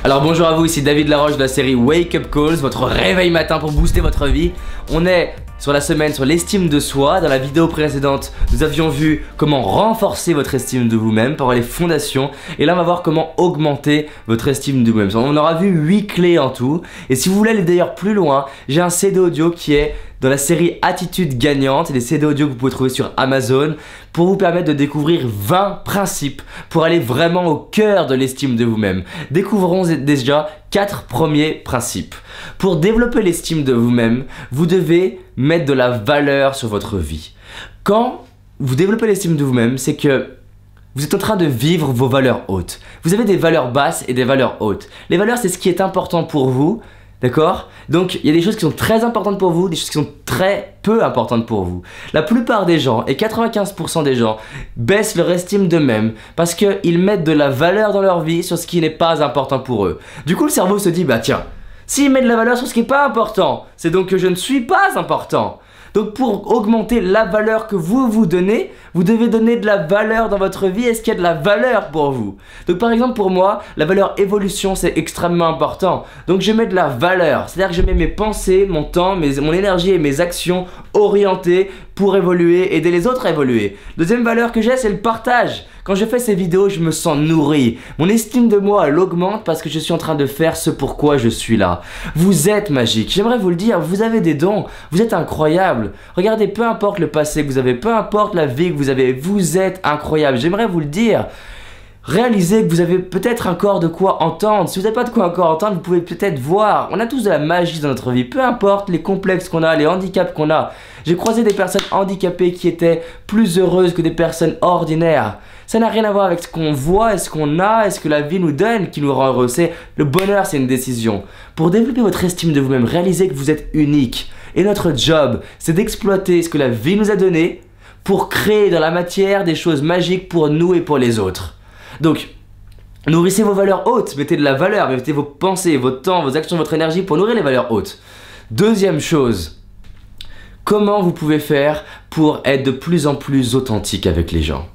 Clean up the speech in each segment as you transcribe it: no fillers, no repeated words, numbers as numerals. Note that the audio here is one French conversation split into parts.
Alors bonjour à vous, ici David Laroche de la série Wake Up Calls, votre réveil matin pour booster votre vie. On est sur la semaine sur l'estime de soi. Dans la vidéo précédente, nous avions vu comment renforcer votre estime de vous-même par les fondations. Et là, on va voir comment augmenter votre estime de vous-même. On aura vu 8 clés en tout. Et si vous voulez aller d'ailleurs plus loin, j'ai un CD audio qui est dans la série Attitude Gagnante. C'est des CD audio que vous pouvez trouver sur Amazon pour vous permettre de découvrir 20 principes pour aller vraiment au cœur de l'estime de vous-même. Découvrons déjà 4 premiers principes. Pour développer l'estime de vous-même, vous devez mettre de la valeur sur votre vie. Quand vous développez l'estime de vous-même, c'est que vous êtes en train de vivre vos valeurs hautes. Vous avez des valeurs basses et des valeurs hautes. Les valeurs, c'est ce qui est important pour vous. D'accord? Donc, il y a des choses qui sont très importantes pour vous, des choses qui sont très peu importantes pour vous. La plupart des gens, et 95% des gens, baissent leur estime d'eux-mêmes parce qu'ils mettent de la valeur dans leur vie sur ce qui n'est pas important pour eux. Du coup, le cerveau se dit, bah tiens, s'il met de la valeur sur ce qui n'est pas important, c'est donc que je ne suis pas important. Donc pour augmenter la valeur que vous vous donnez, vous devez donner de la valeur dans votre vie. Est-ce qu'il y a de la valeur pour vous? Donc par exemple pour moi, la valeur évolution c'est extrêmement important. Donc je mets de la valeur, c'est-à-dire que je mets mes pensées, mon temps, mon énergie et mes actions orientées pour évoluer, aider les autres à évoluer. Deuxième valeur que j'ai, c'est le partage. Quand je fais ces vidéos, je me sens nourri. Mon estime de moi, elle augmente parce que je suis en train de faire ce pourquoi je suis là. Vous êtes magique. J'aimerais vous le dire, vous avez des dons. Vous êtes incroyable. Regardez, peu importe le passé que vous avez, peu importe la vie que vous avez, vous êtes incroyable. J'aimerais vous le dire. Réalisez que vous avez peut-être encore de quoi entendre. Si vous n'avez pas de quoi encore entendre, vous pouvez peut-être voir. On a tous de la magie dans notre vie, peu importe les complexes qu'on a, les handicaps qu'on a. J'ai croisé des personnes handicapées qui étaient plus heureuses que des personnes ordinaires. Ça n'a rien à voir avec ce qu'on voit, et ce qu'on a, et ce que la vie nous donne qui nous rend heureux. Le bonheur, c'est une décision. Pour développer votre estime de vous-même, réalisez que vous êtes unique. Et notre job, c'est d'exploiter ce que la vie nous a donné pour créer dans la matière des choses magiques pour nous et pour les autres. Donc, nourrissez vos valeurs hautes, mettez de la valeur, mettez vos pensées, votre temps, vos actions, votre énergie pour nourrir les valeurs hautes. Deuxième chose, comment vous pouvez faire pour être de plus en plus authentique avec les gens?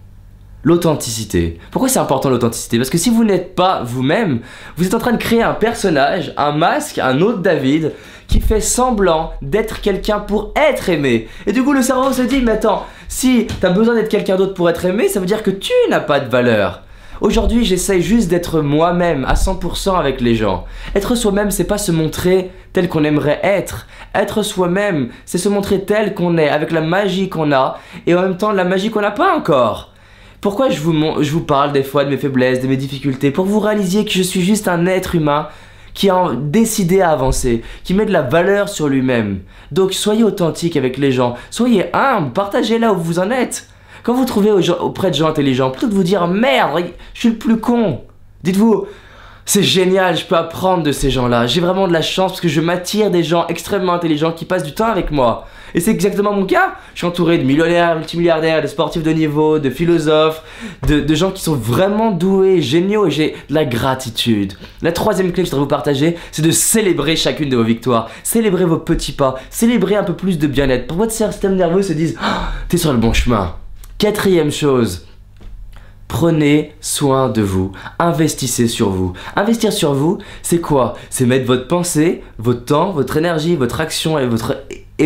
L'authenticité. Pourquoi c'est important l'authenticité? Parce que si vous n'êtes pas vous-même, vous êtes en train de créer un personnage, un masque, un autre David qui fait semblant d'être quelqu'un pour être aimé. Et du coup le cerveau se dit, mais attends, si tu as besoin d'être quelqu'un d'autre pour être aimé, ça veut dire que tu n'as pas de valeur. Aujourd'hui, j'essaye juste d'être moi-même à 100% avec les gens. Être soi-même, c'est pas se montrer tel qu'on aimerait être. Être soi-même, c'est se montrer tel qu'on est, avec la magie qu'on a, et en même temps la magie qu'on n'a pas encore. Pourquoi je vous parle des fois de mes faiblesses, de mes difficultés? Pour que vous réalisiez que je suis juste un être humain qui a décidé à avancer, qui met de la valeur sur lui-même. Donc soyez authentique avec les gens, soyez humble, partagez là où vous en êtes. Quand vous trouvez auprès de gens intelligents, plutôt que de vous dire « Merde, je suis le plus con », dites-vous « C'est génial, je peux apprendre de ces gens-là. J'ai vraiment de la chance parce que je m'attire des gens extrêmement intelligents qui passent du temps avec moi. » Et c'est exactement mon cas. Je suis entouré de millionnaires, multimilliardaires, de sportifs de niveau, de philosophes, de gens qui sont vraiment doués, géniaux, et j'ai de la gratitude. La troisième clé que je voudrais vous partager, c'est de célébrer chacune de vos victoires. Célébrer vos petits pas, célébrer un peu plus de bien-être. Pour que votre système nerveux se dise oh, « T'es sur le bon chemin ». Quatrième chose, prenez soin de vous, investissez sur vous. Investir sur vous, c'est quoi? C'est mettre votre pensée, votre temps, votre énergie, votre action et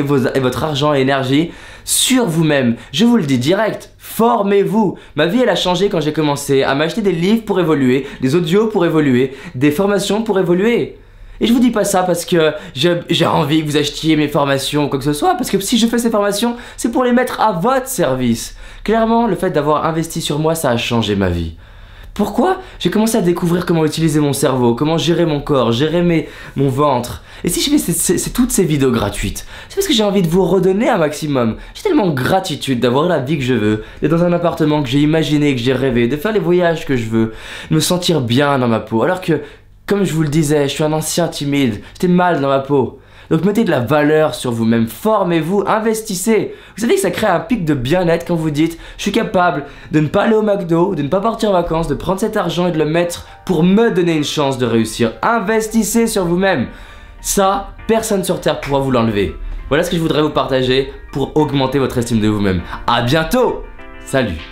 votre argent et énergie sur vous-même. Je vous le dis direct, formez-vous. Ma vie, elle a changé quand j'ai commencé à m'acheter des livres pour évoluer, des audios pour évoluer, des formations pour évoluer. Et je vous dis pas ça parce que j'ai envie que vous achetiez mes formations ou quoi que ce soit, parce que si je fais ces formations, c'est pour les mettre à votre service. Clairement, le fait d'avoir investi sur moi, ça a changé ma vie. Pourquoi? J'ai commencé à découvrir comment utiliser mon cerveau, comment gérer mon corps, gérer mon ventre. Et si je fais toutes ces vidéos gratuites, c'est parce que j'ai envie de vous redonner un maximum. J'ai tellement de gratitude d'avoir la vie que je veux, d'être dans un appartement que j'ai imaginé, que j'ai rêvé, de faire les voyages que je veux, de me sentir bien dans ma peau. Alors que, comme je vous le disais, je suis un ancien timide, j'étais mal dans ma peau. Donc mettez de la valeur sur vous-même, formez-vous, investissez. Vous savez que ça crée un pic de bien-être quand vous dites « Je suis capable de ne pas aller au McDo, de ne pas partir en vacances, de prendre cet argent et de le mettre pour me donner une chance de réussir. » Investissez sur vous-même. Ça, personne sur Terre pourra vous l'enlever. Voilà ce que je voudrais vous partager pour augmenter votre estime de vous-même. À bientôt! Salut!